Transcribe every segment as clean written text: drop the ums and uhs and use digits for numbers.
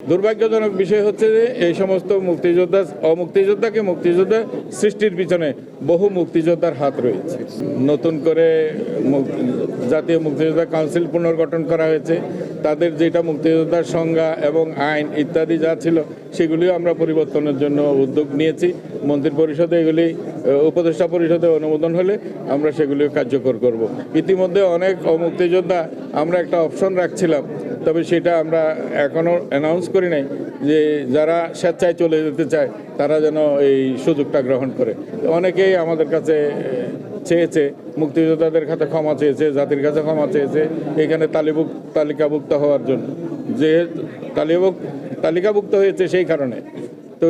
দুর্ভাগ্যজনক বিষয় হচ্ছে যে এই সমস্ত মুক্তিযোদ্ধাকে মুক্তিযোদ্ধা সৃষ্টির পিছনে বহু মুক্তিযোদ্ধার হাত রয়েছে। নতুন করে জাতীয় মুক্তিযোদ্ধা কাউন্সিল পুনর্গঠন করা হয়েছে। তাদের যেটা মুক্তিযোদ্ধার সংজ্ঞা এবং আইন ইত্যাদি যা ছিল সেগুলিও আমরা পরিবর্তনের জন্য উদ্যোগ নিয়েছি। মন্ত্রী পরিষদে এগুলি উপদেষ্টা পরিষদে অনুমোদন হলে আমরা সেগুলিও কার্যকর করব। ইতিমধ্যে অনেক মুক্তিযোদ্ধা আমরা একটা অপশন রাখছিলাম, তবে সেটা আমরা এখনও অ্যানাউন্স করি নাই যে যারা স্বেচ্ছায় চলে যেতে চায় তারা যেন এই সুযোগটা গ্রহণ করে। অনেকেই আমাদের কাছে চেয়েছে, মুক্তিযোদ্ধাদের কাছে ক্ষমা চেয়েছে, জাতির কাছে ক্ষমা চেয়েছে এখানে তালিকাভুক্ত হওয়ার জন্য, যে তালিকাভুক্ত হয়েছে সেই কারণে। তো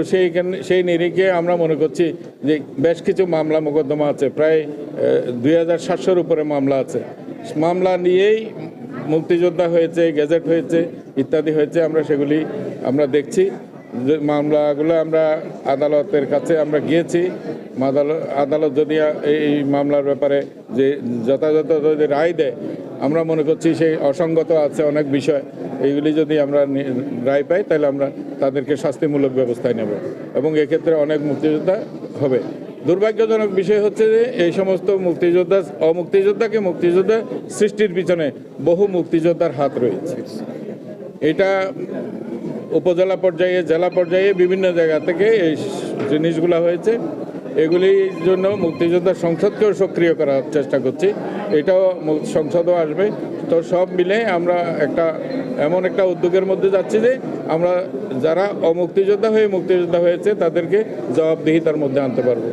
সেই নিরিখে আমরা মনে করছি যে বেশ কিছু মামলা মোকদ্দমা আছে, প্রায় 2700-র উপরে মামলা আছে। মামলা নিয়েই মুক্তিযোদ্ধা হয়েছে, গেজেট হয়েছে ইত্যাদি হয়েছে। সেগুলি আমরা দেখছি। মামলাগুলো আমরা আদালতের কাছে আমরা গিয়েছি। আদালত যদি এই মামলার ব্যাপারে যে যথাযথ যদি রায় দেয়, আমরা মনে করছি সেই অসঙ্গত আছে অনেক বিষয়, এইগুলি যদি আমরা রায় পাই তাহলে আমরা তাদেরকে শাস্তিমূলক ব্যবস্থায় নেব এবং এক্ষেত্রে অনেক মুক্তিযোদ্ধা হবে। দুর্ভাগ্যজনক বিষয় হচ্ছে যে এই সমস্ত মুক্তিযোদ্ধাকে মুক্তিযোদ্ধা সৃষ্টির পিছনে বহু মুক্তিযোদ্ধার হাত রয়েছে। এটা উপজেলা পর্যায়ে, জেলা পর্যায়ে বিভিন্ন জায়গা থেকে এই জিনিসগুলো হয়েছে। এগুলির জন্য মুক্তিযোদ্ধা সংসদকেও সক্রিয় করার চেষ্টা করছি। এটাও সংসদও আসবে। তো সব মিলে আমরা এমন একটা উদ্যোগের মধ্যে যাচ্ছি যে আমরা যারা মুক্তিযোদ্ধা হয়েছে তাদেরকে জবাবদিহিতার মধ্যে আনতে পারবো।